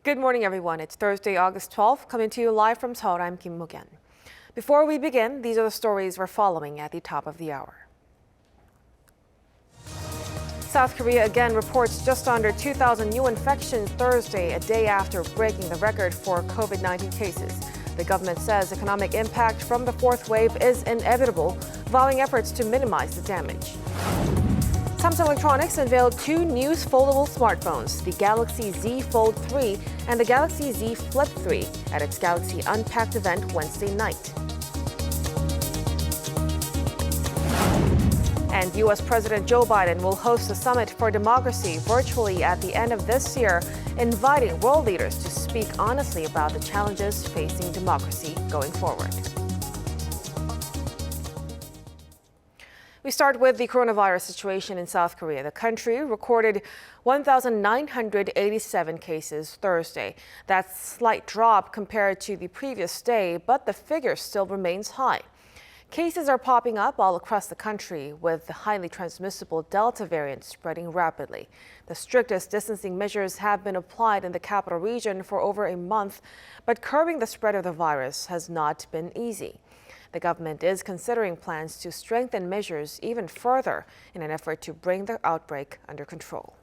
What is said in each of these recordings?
Good morning, everyone. It's Thursday, August 12th, coming to you live from Seoul. I'm Kim Mo-kyeon. Before we begin, these are the stories we're following at the top of the hour. South Korea again reports just under 2,000 new infections Thursday, a day after breaking the record for COVID-19 cases. The government says economic impact from the fourth wave is inevitable, vowing efforts to minimize the damage. Samsung Electronics unveiled two new foldable smartphones, the Galaxy Z Fold3 and the Galaxy Z Flip3, at its Galaxy Unpacked event Wednesday night. And U.S. President Joe Biden will host a summit for democracy virtually at the end of this year, inviting world leaders to speak honestly about the challenges facing democracy going forward. We start with the coronavirus situation in South Korea. The country recorded 1,987 cases Thursday. That's a slight drop compared to the previous day, but the figure still remains high. Cases are popping up all across the country, with the highly transmissible Delta variant spreading rapidly. The strictest distancing measures have been applied in the capital region for over a month, but curbing the spread of the virus has not been easy. The government is considering plans to strengthen measures even further in an effort to bring the outbreak under control.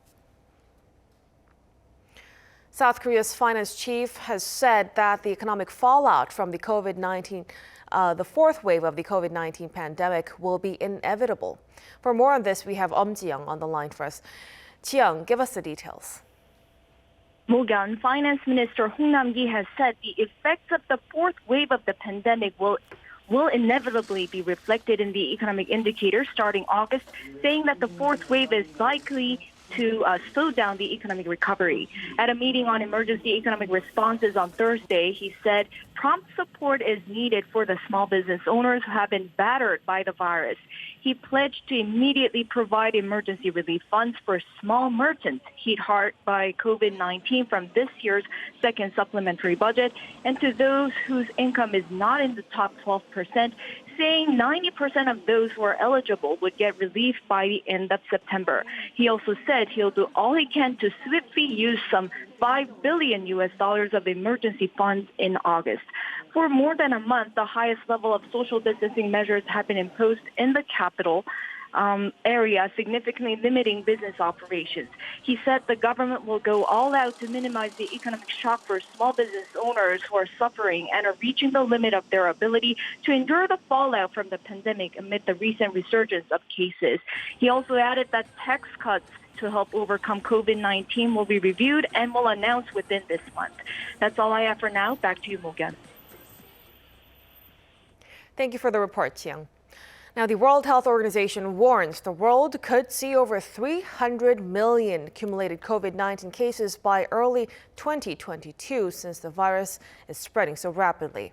South Korea's finance chief has said that the economic fallout from the fourth wave of the COVID-19 pandemic will be inevitable. For more on this, we have Ji-young on the line for us. Ji-young, give us the details. Mo-kyeon, Finance Minister Hong Nam-ki has said the effects of the fourth wave of the pandemic will inevitably be reflected in the economic indicators starting August, saying that the fourth wave is likely to slow down the economic recovery. At a meeting on emergency economic responses on Thursday, he said prompt support is needed for the small business owners who have been battered by the virus. He pledged to immediately provide emergency relief funds for small merchants hit hard by COVID-19 from this year's second supplementary budget, and to those whose income is not in the top 12%, saying 90% of those who are eligible would get relief by the end of September. He also said he'll do all he can to swiftly use some $5 billion of emergency funds in August. For more than a month, the highest level of social distancing measures have been imposed in the capital area, significantly limiting business operations. He said the government will go all out to minimize the economic shock for small business owners who are suffering and are reaching the limit of their ability to endure the fallout from the pandemic amid the recent resurgence of cases. He also added that tax cuts to help overcome COVID-19 will be reviewed and will announce within this month. That's all I have for now. Back to you, Mo-kyeon. Thank you for the report, Ji-young. Now, the World Health Organization warns the world could see over 300 million accumulated COVID-19 cases by early 2022, since the virus is spreading so rapidly.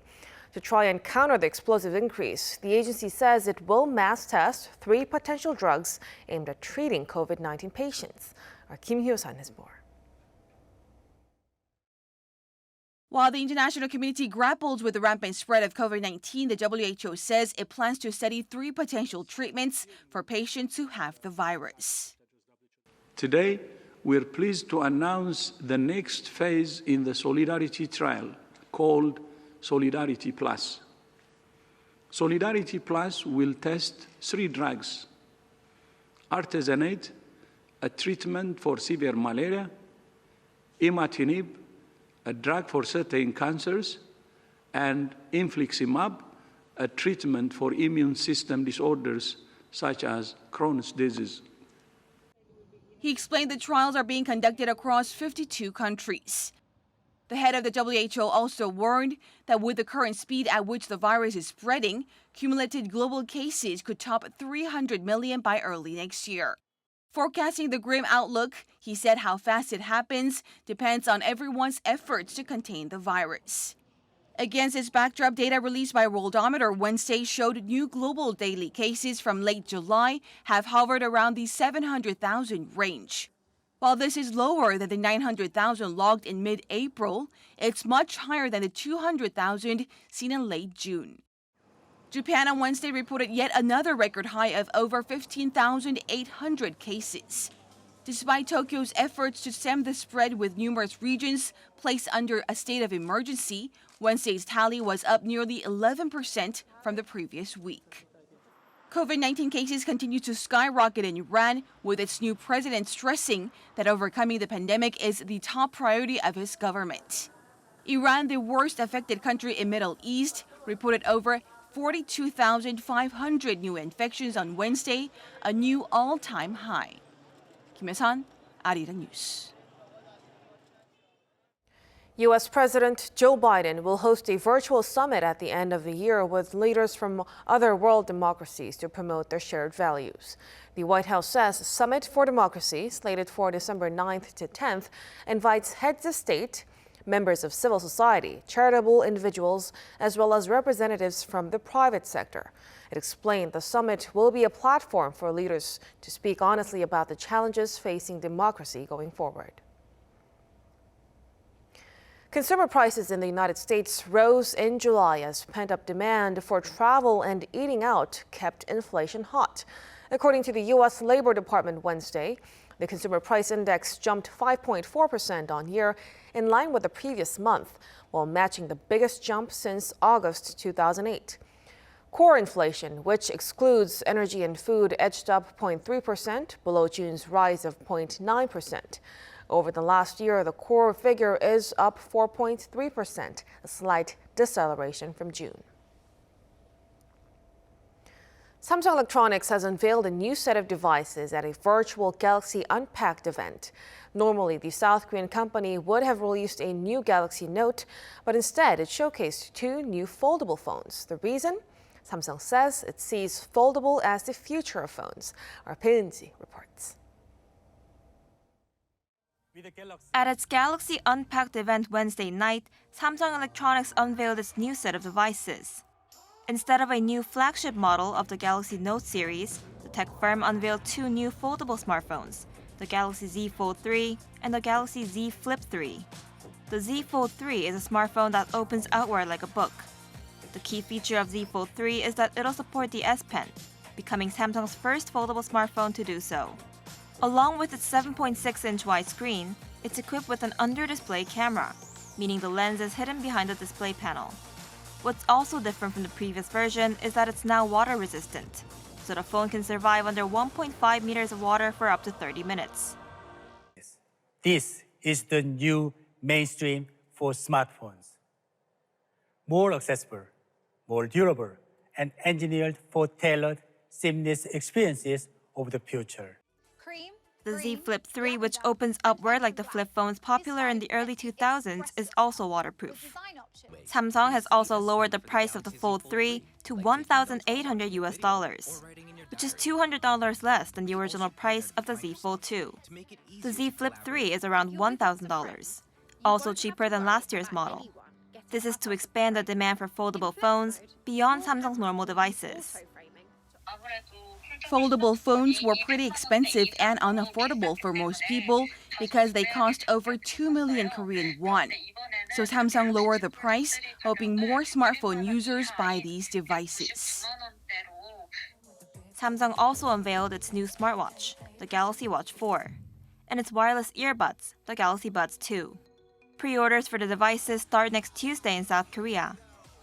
To try and counter the explosive increase, the agency says it will mass test 3 potential drugs aimed at treating COVID-19 patients. Our Kim Hyo-san has more. While the international community grapples with the rampant spread of COVID-19, the WHO says it plans to study 3 potential treatments for patients who have the virus. Today, we're pleased to announce the next phase in the Solidarity trial, called Solidarity Plus. Solidarity Plus will test 3 drugs: artesunate, a treatment for severe malaria; imatinib, a drug for certain cancers; and infliximab, a treatment for immune system disorders such as Crohn's disease. He explained the trials are being conducted across 52 countries. The head of the WHO also warned that with the current speed at which the virus is spreading, cumulative global cases could top 300 million by early next year. Forecasting the grim outlook, he said how fast it happens depends on everyone's efforts to contain the virus. Against this backdrop, data released by Worldometer Wednesday showed new global daily cases from late July have hovered around the 700,000 range. While this is lower than the 900,000 logged in mid-April, it's much higher than the 200,000 seen in late June. Japan on Wednesday reported yet another record high of over 15,800 cases. Despite Tokyo's efforts to stem the spread with numerous regions placed under a state of emergency, Wednesday's tally was up nearly 11% from the previous week. COVID-19 cases continue to skyrocket in Iran, with its new president stressing that overcoming the pandemic is the top priority of his government. Iran, the worst affected country in Middle East, reported over 42,500 new infections on Wednesday, a new all-time high. Kim Hye-sun, Arirang News. U.S. President Joe Biden will host a virtual summit at the end of the year with leaders from other world democracies to promote their shared values. The White House says Summit for Democracy, slated for December 9th to 10th, invites heads of state, members of civil society, charitable individuals, as well as representatives from the private sector. It explained the summit will be a platform for leaders to speak honestly about the challenges facing democracy going forward. Consumer prices in the United States rose in July as pent-up demand for travel and eating out kept inflation hot. According to the U.S. Labor Department Wednesday, the consumer price index jumped 5.4% on year, in line with the previous month, while matching the biggest jump since August 2008. Core inflation, which excludes energy and food, edged up 0.3%, below June's rise of 0.9%. Over the last year, the core figure is up 4.3%, a slight deceleration from June. Samsung Electronics has unveiled a new set of devices at a virtual Galaxy Unpacked event. Normally, the South Korean company would have released a new Galaxy Note, but instead it showcased two new foldable phones. The reason? Samsung says it sees foldable as the future of phones. Our Pin-ji reports. At its Galaxy Unpacked event Wednesday night, Samsung Electronics unveiled its new set of devices. Instead of a new flagship model of the Galaxy Note series, the tech firm unveiled two new foldable smartphones, the Galaxy Z Fold3 and the Galaxy Z Flip3. The Z Fold3 is a smartphone that opens outward like a book. The key feature of Z Fold3 is that it'll support the S Pen, becoming Samsung's first foldable smartphone to do so. Along with its 7.6-inch wide screen, it's equipped with an under-display camera, meaning the lens is hidden behind the display panel. What's also different from the previous version is that it's now water-resistant, so the phone can survive under 1.5 meters of water for up to 30 minutes. This is the new mainstream for smartphones. More accessible, more durable, and engineered for tailored, seamless experiences of the future. The Z Flip3, which opens upward like the flip phones popular in the early 2000s, is also waterproof. Samsung has also lowered the price of the Fold 3 to $1,800 US, which is $200 less than the original price of the Z Fold 2. The Z Flip 3 is around $1,000, also cheaper than last year's model. This is to expand the demand for foldable phones beyond Samsung's normal devices. Foldable phones were pretty expensive and unaffordable for most people because they cost over 2 million Korean won. So Samsung lowered the price, hoping more smartphone users buy these devices. Samsung also unveiled its new smartwatch, the Galaxy Watch 4, and its wireless earbuds, the Galaxy Buds 2. Pre-orders for the devices start next Tuesday in South Korea,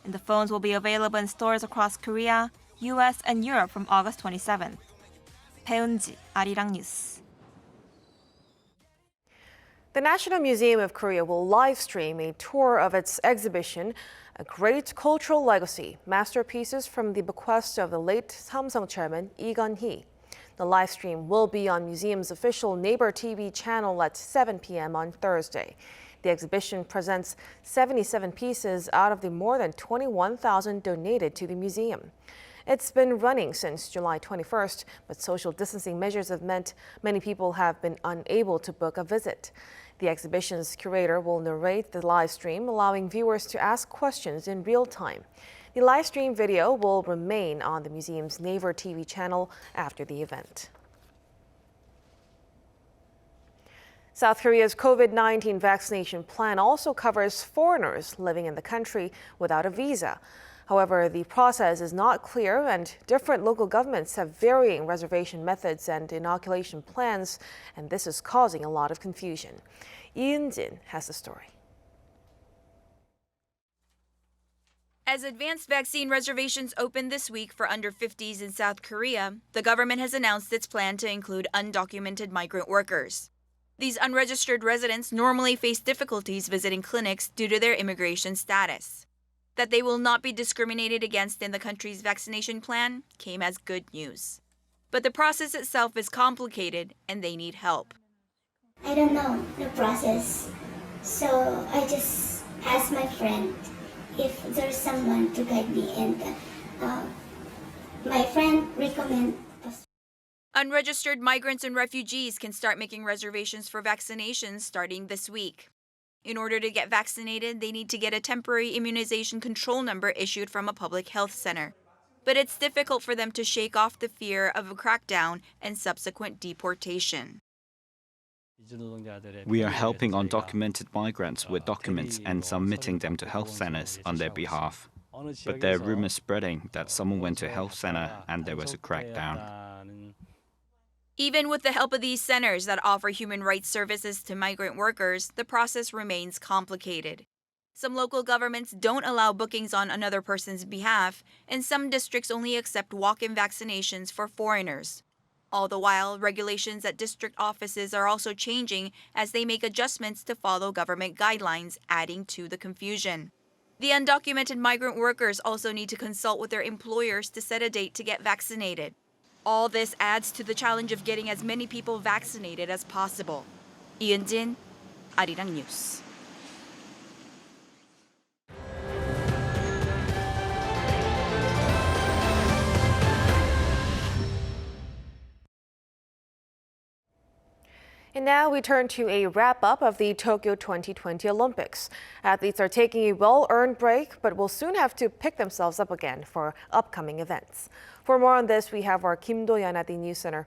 and the phones will be available in stores across Korea, US, and Europe from August 27th. Pyeonji, Arirang News. The National Museum of Korea will live stream a tour of its exhibition, A Great Cultural Legacy, Masterpieces from the Bequest of the late Samsung chairman Lee Kun-hee. The live stream will be on museum's official Neighbor TV channel at 7 p.m. on Thursday. The exhibition presents 77 pieces out of the more than 21,000 donated to the museum. It's been running since July 21st, but social distancing measures have meant many people have been unable to book a visit. The exhibition's curator will narrate the live stream, allowing viewers to ask questions in real time. The live stream video will remain on the museum's Neighbor TV channel after the event. South Korea's COVID-19 vaccination plan also covers foreigners living in the country without a visa. However, the process is not clear and different local governments have varying reservation methods and inoculation plans, and this is causing a lot of confusion. Jin has the story. As advanced vaccine reservations open this week for under 50s in South Korea, the government has announced its plan to include undocumented migrant workers. These unregistered residents normally face difficulties visiting clinics due to their immigration status. That they will not be discriminated against in the country's vaccination plan came as good news. But the process itself is complicated and they need help. I don't know the process, so I just asked my friend if there's someone to guide me, and my friend recommended us. Unregistered migrants and refugees can start making reservations for vaccinations starting this week. In order to get vaccinated, they need to get a temporary immunization control number issued from a public health center. But it's difficult for them to shake off the fear of a crackdown and subsequent deportation. We are helping undocumented migrants with documents and submitting them to health centers on their behalf. But there are rumors spreading that someone went to a health center and there was a crackdown. Even with the help of these centers that offer human rights services to migrant workers, the process remains complicated. Some local governments don't allow bookings on another person's behalf, and some districts only accept walk-in vaccinations for foreigners. All the while, regulations at district offices are also changing as they make adjustments to follow government guidelines, adding to the confusion. The undocumented migrant workers also need to consult with their employers to set a date to get vaccinated. All this adds to the challenge of getting as many people vaccinated as possible. Jin, Arirang News. And now we turn to a wrap-up of the Tokyo 2020 Olympics. Athletes are taking a well-earned break, but will soon have to pick themselves up again for upcoming events. For more on this, we have our Kim Do-yeon at the News Center.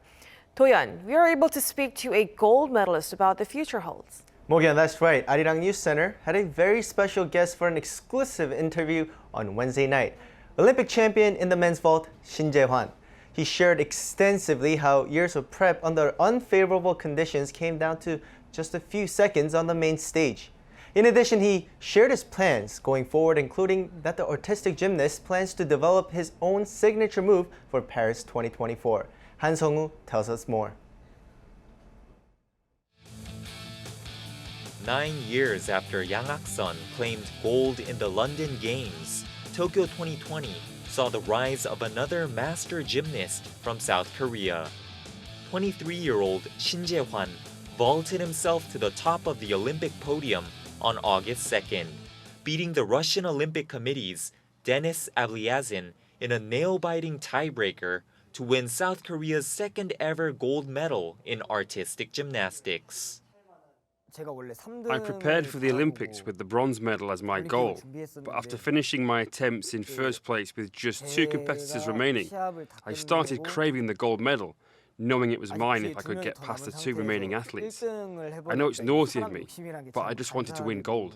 Do-yeon, we are able to speak to a gold medalist about the future holds. Mo-kyun, that's right. Arirang News Center had a very special guest for an exclusive interview on Wednesday night. Olympic champion in the men's vault, Shin Jea-hwan. He shared extensively how years of prep under unfavorable conditions came down to just a few seconds on the main stage. In addition, he shared his plans going forward, including that the artistic gymnast plans to develop his own signature move for Paris 2024. Han Sung-woo tells us more. 9 years after Yang Ak-sun claimed gold in the London Games, Tokyo 2020 saw the rise of another master gymnast from South Korea. 23-year-old Shin Jea-hwan vaulted himself to the top of the Olympic podium on August 2nd, beating the Russian Olympic Committee's Denis Avliazin in a nail-biting tiebreaker to win South Korea's second ever gold medal in artistic gymnastics. I prepared for the Olympics with the bronze medal as my goal, but after finishing my attempts in first place with just 2 competitors remaining, I started craving the gold medal, knowing it was mine if I could get past the 2 remaining athletes. I know it's naughty of me, but I just wanted to win gold.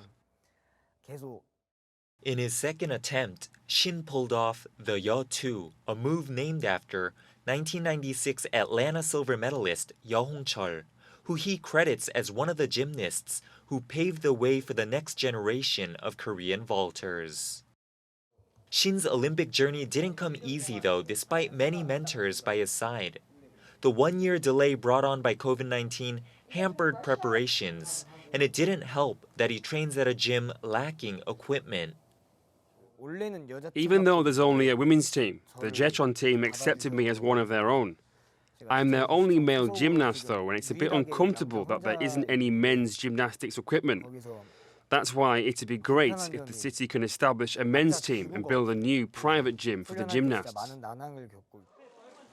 In his second attempt, Shin pulled off the Yeo-2, a move named after 1996 Atlanta silver medalist Yeo-hong, who he credits as one of the gymnasts who paved the way for the next generation of Korean vaulters. Shin's Olympic journey didn't come easy though, despite many mentors by his side. The 1-year delay brought on by COVID-19 hampered preparations, and it didn't help that he trains at a gym lacking equipment. Even though there's only a women's team, the Jea-hwan team accepted me as one of their own. I'm their only male gymnast though, and it's a bit uncomfortable that there isn't any men's gymnastics equipment. That's why it'd be great if the city can establish a men's team and build a new private gym for the gymnasts.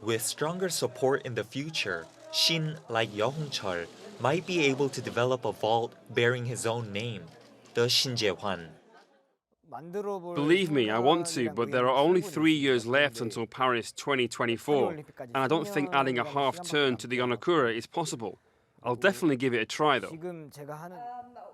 With stronger support in the future, Shin, like Yeo-hong, might be able to develop a vault bearing his own name, the Shin Jea-hwan. Believe me, I want to, but there are only 3 years left until Paris 2024, and I don't think adding a half turn to the Onakura is possible. I'll definitely give it a try though.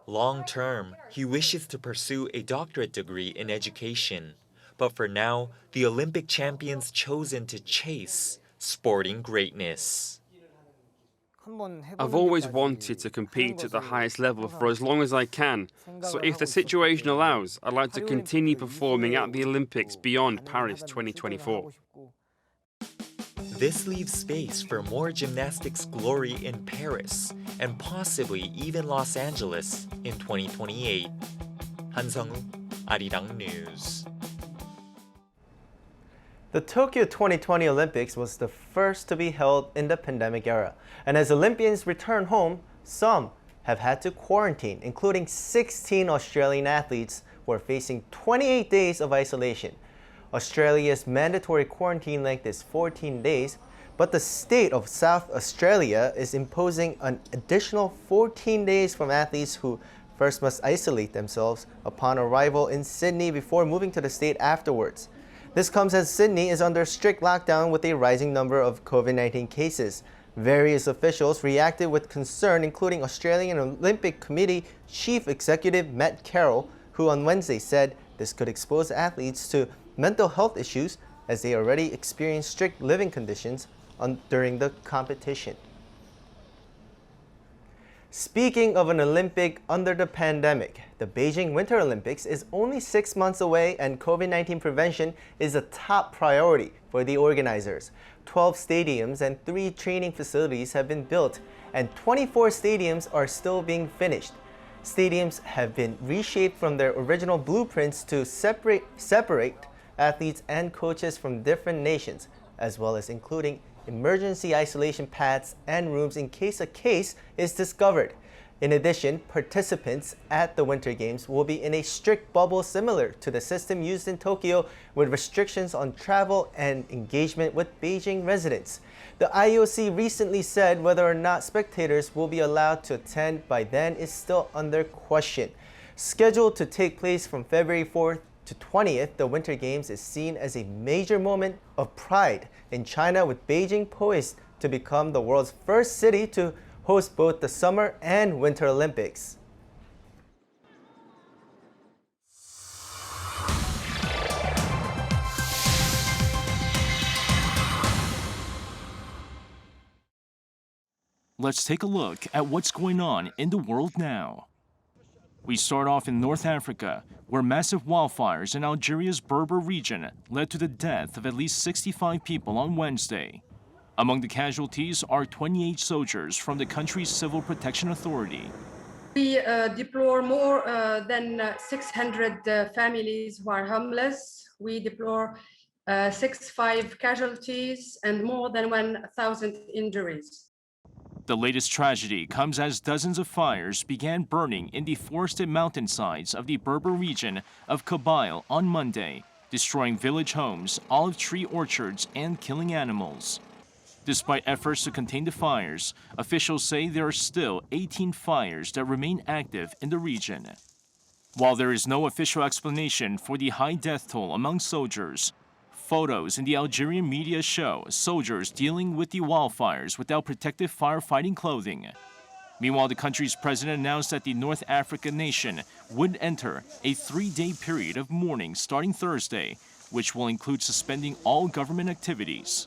Long term, he wishes to pursue a doctorate degree in education, But for now, the Olympic champions chosen to chase sporting greatness. I've always wanted to compete at the highest level for as long as I can, so if the situation allows, I'd like to continue performing at the Olympics beyond Paris 2024. This leaves space for more gymnastics glory in Paris and possibly even Los Angeles in 2028. Han Sung-woo, Arirang News. The Tokyo 2020 Olympics was the first to be held in the pandemic era. And as Olympians return home, some have had to quarantine, including 16 Australian athletes who are facing 28 days of isolation. Australia's mandatory quarantine length is 14 days, but the state of South Australia is imposing an additional 14 days from athletes who first must isolate themselves upon arrival in Sydney before moving to the state afterwards. This comes as Sydney is under strict lockdown with a rising number of COVID-19 cases. Various officials reacted with concern, including Australian Olympic Committee Chief Executive Matt Carroll, who on Wednesday said this could expose athletes to mental health issues as they already experience strict living conditions during the competition. Speaking of an Olympic under the pandemic, the Beijing Winter Olympics is only 6 months away and COVID-19 prevention is a top priority for the organizers. 12 stadiums and 3 training facilities have been built and 24 stadiums are still being finished. Stadiums have been reshaped from their original blueprints to separate athletes and coaches from different nations, as well as including emergency isolation pads and rooms in case a case is discovered. In addition, participants at the Winter Games will be in a strict bubble similar to the system used in Tokyo, with restrictions on travel and engagement with Beijing residents. The IOC recently said whether or not spectators will be allowed to attend by then is still under question. Scheduled to take place from February 4th to 20th, the Winter Games is seen as a major moment of pride in China, with Beijing poised to become the world's first city to host both the Summer and Winter Olympics. Let's take a look at what's going on in the world now. We start off in North Africa, where massive wildfires in Algeria's Berber region led to the death of at least 65 people on Wednesday. Among the casualties are 28 soldiers from the country's Civil Protection Authority. We deplore more than 600 families who are homeless. We deplore 65 casualties and more than 1,000 injuries. The latest tragedy comes as dozens of fires began burning in the forested mountainsides of the Berber region of Kabyle on Monday, destroying village homes, olive tree orchards, and killing animals. Despite efforts to contain the fires, officials say there are still 18 fires that remain active in the region. While there is no official explanation for the high death toll among soldiers, photos in the Algerian media show soldiers dealing with the wildfires without protective firefighting clothing. Meanwhile, the country's president announced that the North African nation would enter a 3-day period of mourning starting Thursday, which will include suspending all government activities.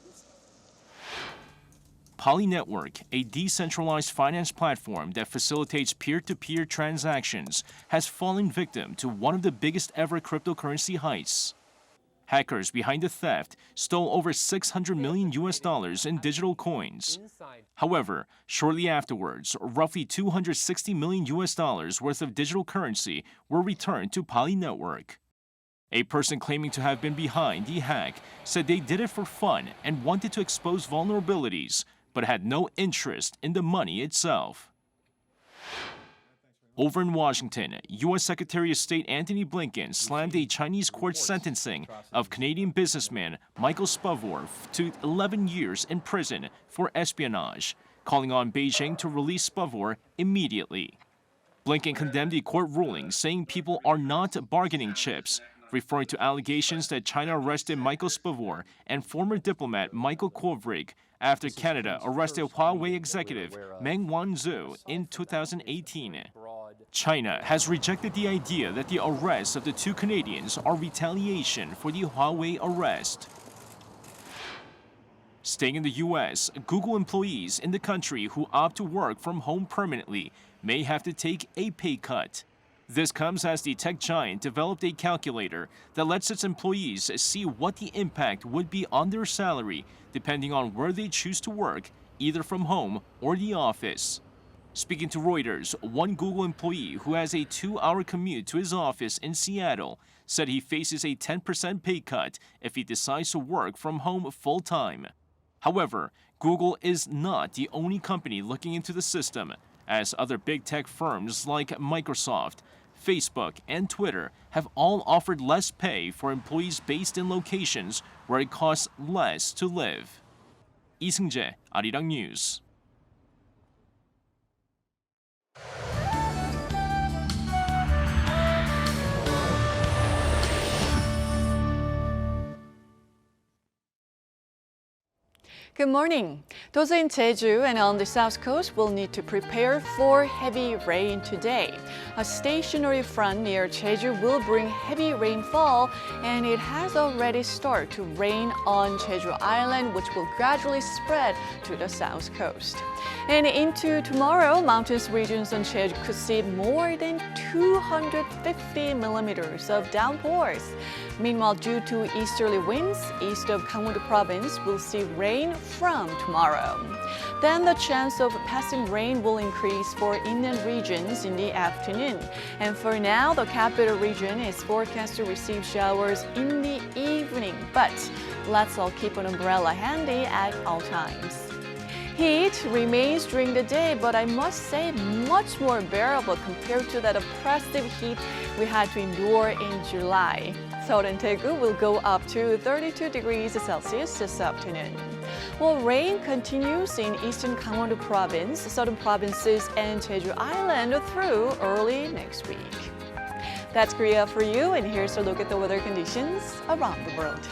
Poly Network, a decentralized finance platform that facilitates peer-to-peer transactions, has fallen victim to one of the biggest ever cryptocurrency heists. Hackers behind the theft stole over $600 million in digital coins. However, shortly afterwards, roughly $260 million worth of digital currency were returned to Poly Network. A person claiming to have been behind the hack said they did it for fun and wanted to expose vulnerabilities, but had no interest in the money itself. Over in Washington, U.S. Secretary of State Antony Blinken slammed a Chinese court sentencing of Canadian businessman Michael Spavor to 11 years in prison for espionage, calling on Beijing to release Spavor immediately. Blinken condemned the court ruling, saying people are not bargaining chips, referring to allegations that China arrested Michael Spavor and former diplomat Michael Kovrig after Canada arrested Huawei executive Meng Wanzhou in 2018. China has rejected the idea that the arrests of the two Canadians are retaliation for the Huawei arrest. Staying in the U.S., Google employees in the country who opt to work from home permanently may have to take a pay cut. This comes as the tech giant developed a calculator that lets its employees see what the impact would be on their salary depending on where they choose to work, either from home or the office. Speaking to Reuters, one Google employee who has a 2-hour commute to his office in Seattle said he faces a 10% pay cut if he decides to work from home full-time. However, Google is not the only company looking into the system, as other big tech firms like Microsoft, Facebook, and Twitter have all offered less pay for employees based in locations where it costs less to live. Lee Kun-hee, Arirang News. Good morning. Those in Jeju and on the south coast will need to prepare for heavy rain today. A stationary front near Jeju will bring heavy rainfall, and it has already started to rain on Jeju Island, which will gradually spread to the south coast. And into tomorrow, mountainous regions on Jeju could see more than 250 millimeters of downpours. Meanwhile, due to easterly winds, east of Gangwon-do province will see rain from tomorrow. Then the chance of passing rain will increase for inland regions in the afternoon. And for now, the capital region is forecast to receive showers in the evening. But let's all keep an umbrella handy at all times. Heat remains during the day, but I must say much more bearable compared to that oppressive heat we had to endure in July. Southern Daegu will go up to 32 degrees Celsius this afternoon. While rain continues in eastern Gangwon-do province, southern provinces, and Jeju Island through early next week. That's Korea for you, and here's a look at the weather conditions around the world.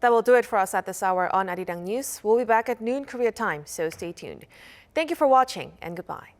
That will do it for us at this hour on Arirang News. We'll be back at noon Korea time, so stay tuned. Thank you for watching and goodbye.